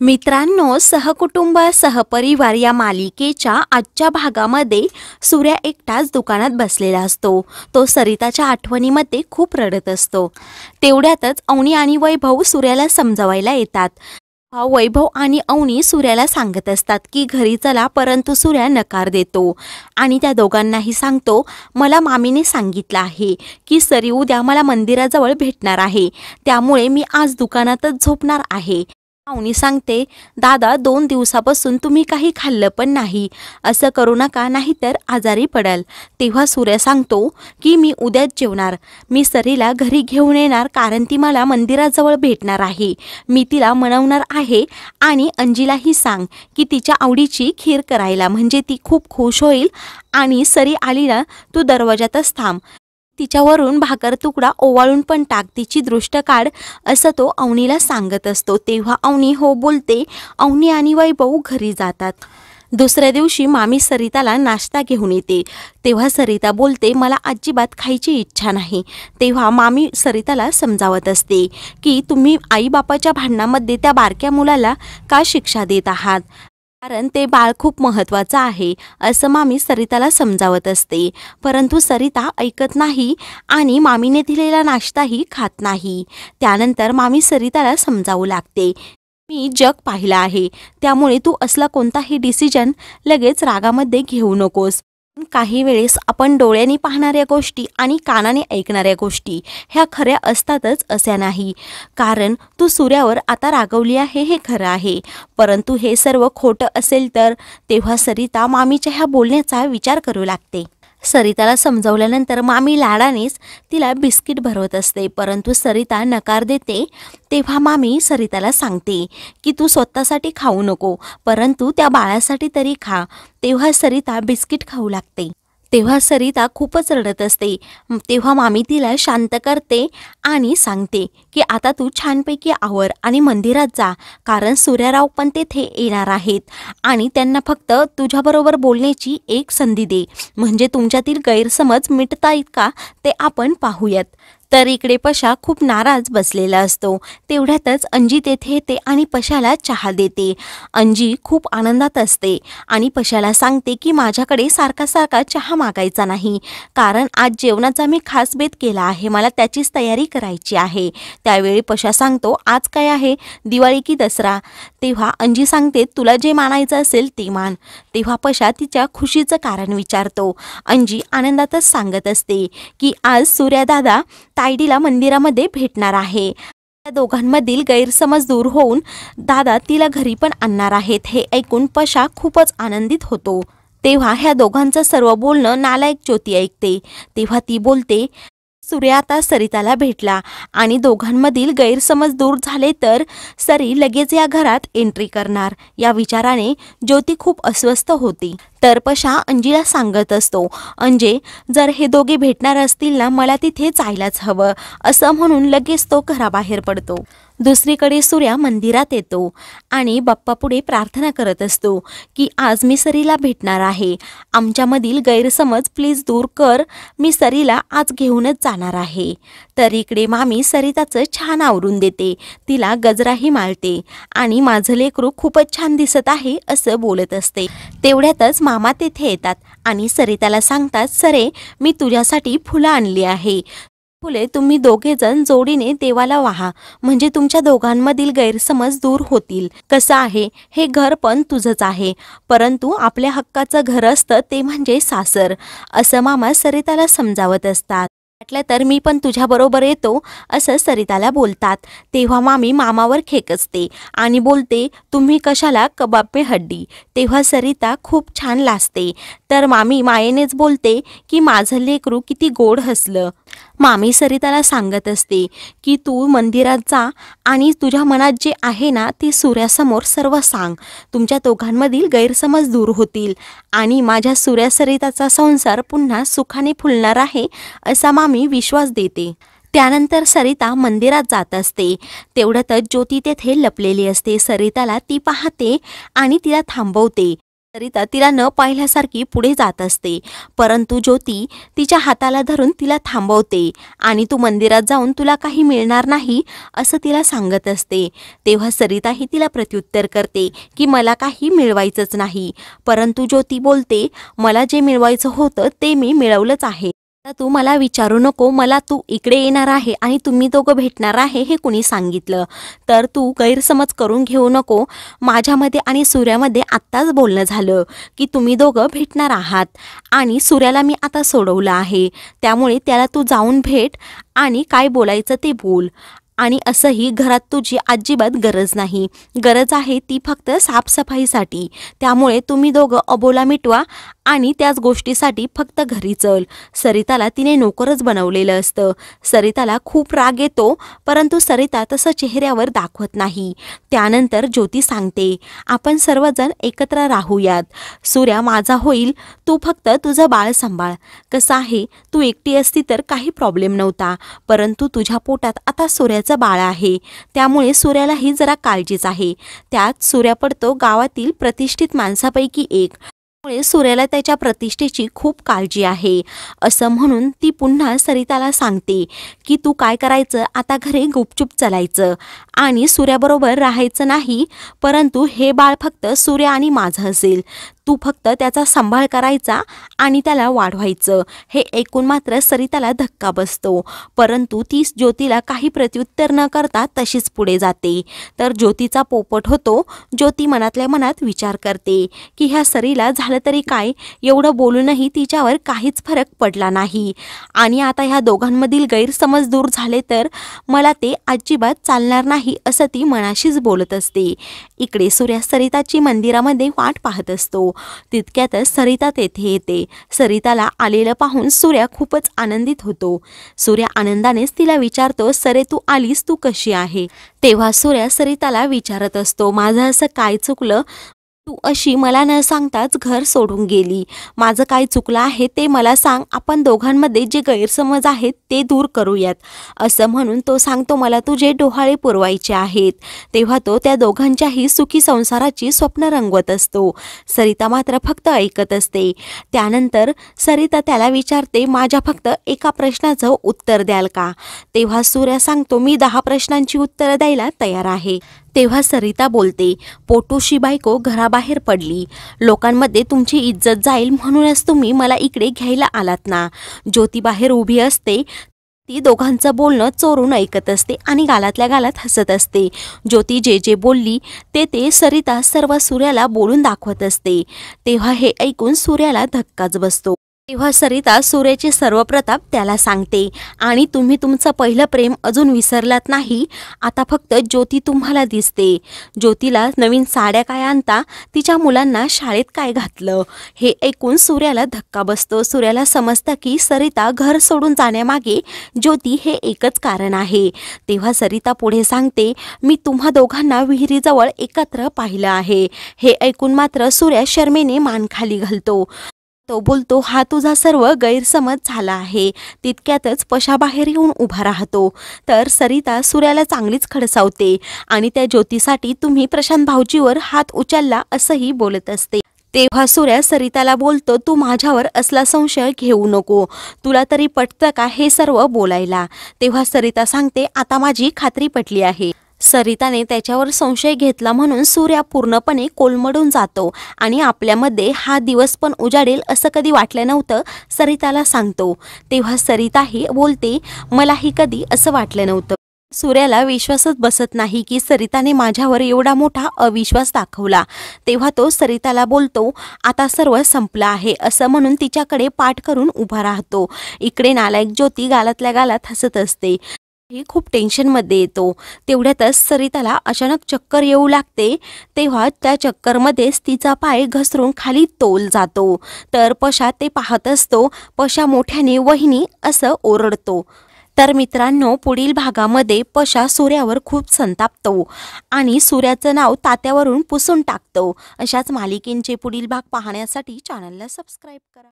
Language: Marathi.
मित्रांनो, सहकुटुंब सहपरिवार या मालिकेच्या आजच्या भागामध्ये सूर्या एकटाच दुकानात बसलेला असतो. तो सरिताच्या आठवणीमध्ये खूप रडत असतो. तेवढ्यातच अवनी आणि वैभव सूर्याला समजावायला येतात. वैभव आणि अवनी सूर्याला सांगत असतात की घरी चला, परंतु सूर्या नकार देतो आणि त्या दोघांनाही सांगतो, मला मामीने सांगितलं आहे की सरी उद्या मला मंदिराजवळ भेटणार आहे, त्यामुळे मी आज दुकानातच झोपणार आहे. अवनी सांगते, दादा 2 दिवसापासून तुम्ही काही खाल्लं पण नाही, असं करू नका, नाहीतर आजारी पडाल. तेव्हा सूर्य सांगतो की मी उद्याच जेवणार. मी सरीला घरी घेऊन येणार, कारण ती मला मंदिराजवळ भेटणार आहे. मी तिला मनवणार आहे आणि अंजीलाही सांग की तिच्या आवडीची खीर करायला, म्हणजे ती खूप खुश होईल. आणि सरी आली ना, तू दरवाजातच थांब, तिच्यावरून भाकर तुकडा ओवाळून पण टाक, तिची दृष्ट काढ, असं तो अवनीला सांगत असतो. तेव्हा अवनी हो बोलते. अवनी आणि वैभव घरी जातात. दुसऱ्या दिवशी मामी सरिताला नाश्ता घेऊन येते. तेव्हा सरिता बोलते, मला अजिबात खायची इच्छा नाही. तेव्हा मामी सरिताला समजावत असते की तुम्ही आईबापाच्या भांडणामध्ये त्या बारक्या मुलाला का शिक्षा देत आहात, कारण ते बाळ खूप महत्त्वाचं आहे, असं मामी सरिताला समजावत असते. परंतु सरिता ऐकत नाही आणि मामीने दिलेला नाश्ताही खात नाही. त्यानंतर मामी सरिताला समजावू लागते, मी जग पाहिलं आहे, त्यामुळे तू असला कोणताही डिसिजन लगेच रागामध्ये घेऊ नकोस. काही वेळेस आपण डोळ्यांनी पाहणाऱ्या गोष्टी आणि कानाने ऐकणाऱ्या गोष्टी ह्या खऱ्या असतातच अशा नाही. कारण तू सूर्यावर आता रागवली आहे हे खरं आहे, परंतु हे सर्व खोटं असेल तर. तेव्हा सरिता मामीच्या ह्या बोलण्याचा विचार करू लागते. सरिताला समजावल्यानंतर मामी लाडानेच तिला बिस्किट भरवत असते, परंतु सरिता नकार देते. तेव्हा मामी सरिताला सांगते की तू स्वतःसाठी खाऊ नको, परंतु त्या बाळासाठी तरी खा. तेव्हा सरिता बिस्किट खाऊ लागते. तेव्हा सरिता खूपच रडत असते. तेव्हा मामी तिला शांत करते आणि सांगते की आता तू छानपैकी आवर आणि मंदिरात जा, कारण सूर्यराव पण तेथे येणार आहेत आणि त्यांना फक्त तुझ्याबरोबर बोलण्याची एक संधी दे, म्हणजे तुमच्यातील गैरसमज मिटतायत का ते आपण पाहूयात. तर इकडे पशा खूप नाराज बसलेला असतो. तेवढ्यातच अंजी तेथे येते आणि पशाला चहा देते. अंजी खूप आनंदात असते आणि पशाला सांगते की माझ्याकडे सारखा सारखा चहा मागायचा नाही, कारण आज जेवणाचा मी खास बेत केला आहे, मला त्याचीच तयारी करायची आहे. त्यावेळी पशा सांगतो, आज काय आहे, दिवाळी की दसरा? तेव्हा अंजी सांगते, तुला जे मानायचं असेल ते मान. तेव्हा पशा तिच्या खुशीचं कारण विचारतो. अंजी आनंदातच सांगत असते की आज सूर्यदादा तायडीला मंदिरामध्ये भेटणार आहे. त्या दोघांमधील गैरसमज दूर होऊन दादा तिला घरी पण आणणार आहेत. हे ऐकून पशा खूपच आनंदित होतो. तेव्हा ह्या दोघांचं सर्व बोलणं नालायक ज्योती ऐकते. तेव्हा ती बोलते, सूर्य आता सरिताला भेटला आणि दोघांमधील गैरसमज दूर झाले तर सरी लगेच या घरात एंट्री करणार. या विचाराने ज्योती खूप अस्वस्थ होती. तर पशा अंजीला सांगत असतो, अंजे जर हे दोघे भेटणार असतील ना, मला तिथे जायलाच हवं, असं म्हणून लगेच तो घराबाहेर पडतो. दुसरीकडे सूर्या मंदिरात येतो आणि बाप्पापुढे प्रार्थना करत असतो की आज मी सरीला भेटणार आहे, आमच्यामधील गैरसमज प्लीज दूर कर, मी सरीला आज घेऊनच जाणार आहे. तर इकडे मामी सरिताचं छान आवरून देते, तिला गजराही माळते आणि माझं लेकरू खूपच छान दिसत आहे असं बोलत असते. तेवढ्यातच मामा तेथे येतात आणि सरिताला सांगतात, सरे मी तुझ्यासाठी फुलं आणली आहे, फुले तुम्ही दोघे जण जोडीने देवाला वाहा, म्हणजे तुमच्या दोघांमधील गैरसमज दूर होतील. कसं आहे, हे घर पण तुझंच आहे, परंतु आपल्या हक्काचं घर असतं ते म्हणजे सासर, असं मामा सरिताला समजावत असतात. म्हटलं तर मी पण तुझ्याबरोबर येतो, असं सरिताला बोलतात. तेव्हा मामी मामावर खेकसते आणि बोलते, तुम्ही कशाला कबाब पे हड्डी. तेव्हा सरिता खूप छान लाजते. तर मामी मायेनेच बोलते की माझं लेकरू किती गोड हसलं. मामी सरिताला सांगत असते की तू मंदिरात जा आणि तुझ्या मनात जे आहे ना ते सूर्यासमोर सर्व सांग, तुमच्या दोघांमधील गैरसमज दूर होतील आणि माझ्या सूर्या सरिताचा संसार पुन्हा सुखाने फुलणार आहे, असा मामी विश्वास देते. त्यानंतर सरिता मंदिरात जात असते. तेवढ्यातच ज्योती तेथे लपलेली असते. सरिताला ती पाहते आणि तिला थांबवते. सरिता तिला न पाहिल्यासारखी पुढे जात असते, परंतु ज्योती तिच्या हाताला धरून तिला थांबवते आणि तू मंदिरात जाऊन तुला काही मिळणार नाही असं तिला सांगत असते. तेव्हा सरिताही तिला प्रत्युत्तर करते की मला काही मिळवायचंच नाही, परंतु ज्योती बोलते मला जे मिळवायचं होतं ते मी मिळवलंच आहे. आता तू मला विचारू नको, मला तू इकडे येणार आहे आणि तुम्ही दोघं भेटणार आहे हे कुणी सांगितलं, तर तू गैरसमज करून घेऊ नको. माझ्यामध्ये आणि सूर्यामध्ये आत्ताच बोलणं झालं की तुम्ही दोघं भेटणार आहात आणि सूर्याला मी आता सोडवलं आहे, त्यामुळे त्याला तू जाऊन भेट आणि काय बोलायचं ते बोल. आणि असंही घरात तुझी अजिबात गरज नाही, गरज आहे ती फक्त साफसफाईसाठी, त्यामुळे तुम्ही दोघं अबोला मिटवा आणि त्याच गोष्टीसाठी फक्त घरी चल. सरिताला तिने नोकरच बनवलेलं असतं. सरिताला खूप राग येतो, परंतु सरिता तसं चेहऱ्यावर दाखवत नाही. त्यानंतर ज्योती सांगते आपण सर्वजण एकत्र राहूयात, सूर्या माझा होईल, तू फक्त तुझं बाळ सांभाळ. कसं आहे तू एकटी असती तर काही प्रॉब्लेम नव्हता, परंतु तुझ्या पोटात आता सूर्याचं बाळ आहे, त्यामुळे सूर्यालाही जरा काळजीच आहे. त्यात सूर्या पडतो गावातील प्रतिष्ठित माणसापैकी एक, त्यामुळे सूर्याला त्याच्या प्रतिष्ठेची खूप काळजी आहे. असं म्हणून ती पुन्हा सरिताला सांगते की तू काय करायचं, आता घरी गुपचूप चालायचं आणि सूर्याबरोबर राहायचं नाही, परंतु हे बाळ फक्त सूर्य आणि माझं असेल, तू फक्त त्याचा सांभाळ करायचा आणि त्याला वाढवायचं. हे ऐकून मात्र सरिताला धक्का बसतो, परंतु ती ज्योतीला काही प्रत्युत्तर न करता तशीच पुढे जाते. तर ज्योतीचा पोपट होतो. ज्योती मनातल्या मनात विचार करते की ह्या सरीला झालं तरी काय, एवढं बोलूनही तिच्यावर काहीच फरक पडला नाही आणि आता ह्या दोघांमधील गैरसमज दूर झाले तर मला ते अजिबात चालणार नाही असं ती मनाशीच बोलत असते. इकडे सूर्या सरिताची मंदिरामध्ये वाट पाहत असतो. तितक्यातच सरिता तेथे येते. सरिताला आलेलं पाहून सूर्या खूपच आनंदित होतो. सूर्या आनंदानेच तिला विचारतो सरे तू आलीस, तू कशी आहे. तेव्हा सूर्या सरिताला विचारत असतो माझं असं काय चुकलं, तू अशी मला न सांगताच घर सोडून गेली, माझं काय चुकलं आहे ते मला सांग, आपण दोघांमध्ये जे गैरसमज आहेत ते दूर करूयात. असं म्हणून तो सांगतो मला तुझे डोहाळे पुरवायचे आहेत. तेव्हा तो त्या दोघांच्याही सुखी संसाराची स्वप्न रंगवत असतो. सरिता मात्र फक्त ऐकत असते. त्यानंतर सरिता त्याला विचारते माझ्या फक्त एका प्रश्नाचं उत्तर द्याल का. तेव्हा सूर्या सांगतो मी 10 प्रश्नांची उत्तरं द्यायला तयार आहे. तेव्हा सरिता बोलते पोटूशी बायको घराबाहेर पडली, लोकांमध्ये तुमची इज्जत जाईल म्हणूनच तुम्ही मला इकडे घ्यायला आलात ना. ज्योती बाहेर उभी असते, ती दोघांचं बोलणं चोरून ऐकत असते आणि गालातल्या गालात हसत असते. ज्योती जे जे बोलली ते सरिता सर्व सूर्याला बोलून दाखवत असते. तेव्हा हे ऐकून सूर्याला धक्काच बसतो. तेव्हा सरिता सूर्याचे सर्व प्रताप त्याला सांगते आणि तुम्ही तुमचं पहिलं प्रेम अजून विसरलात नाही, आता फक्त ज्योती तुम्हाला दिसते. ज्योतीला नवीन साड्या काय आणता, तिच्या मुलांना शाळेत काय घातलं, हे ऐकून सूर्याला धक्का बसतो. सूर्याला समजतं की सरिता घर सोडून जाण्यामागे ज्योती हे एकच कारण आहे. तेव्हा सरिता पुढे सांगते मी तुम्हा दोघांना विहिरीजवळ एकत्र पाहिलं आहे. हे ऐकून मात्र सूर्या शर्मेने मान खाली घालतो. तो बोलतो हा तुझा सर्व गैरसमज झाला आहे. तितक्यातच पशा बाहेर येऊन उभा राहतो. तर सरिता सूर्याला चांगलीच खडसावते आणि त्या ज्योतीसाठी तुम्ही प्रशांत भाऊजीवर हात उचलला असंही बोलत असते. तेव्हा सूर्या सरिताला बोलतो तू माझ्यावर असला संशय घेऊ नको, तुला तरी पटतं का हे सर्व बोलायला. तेव्हा सरिता सांगते आता माझी खात्री पटली आहे. सरिताने त्याच्यावर संशय घेतला म्हणून सूर्या पूर्णपणे कोलमडून जातो आणि आपल्यामध्ये हा दिवस पण उजाडेल असं कधी वाटलं नव्हतं सरिताला सांगतो. तेव्हा सरिताही बोलते मलाही कधी असं वाटलं नव्हतं. सूर्याला विश्वासच बसत नाही की सरिताने माझ्यावर एवढा मोठा अविश्वास दाखवला. तेव्हा तो सरिताला बोलतो आता सर्व संपलं आहे असं म्हणून तिच्याकडे पाठ करून उभा राहतो. इकडे नालायक ज्योती गालातल्या गालात हसत असते. हे खूप टेन्शनमध्ये येतो. तेवढ्यातच सरिताला अचानक चक्कर येऊ लागते. तेव्हा त्या चक्करमध्येच तिचा पाय घसरून खाली तोल जातो. तर पशा ते पाहत असतो. पशा मोठ्याने वहिनी असं ओरडतो. तर मित्रांनो पुढील भागामध्ये पशा सूर्यावर खूप संतापतो आणि सूर्याचं नाव तात्यावरून पुसून टाकतो. अशाच मालिकेंचे पुढील भाग पाहण्यासाठी चॅनलला सबस्क्राईब करा.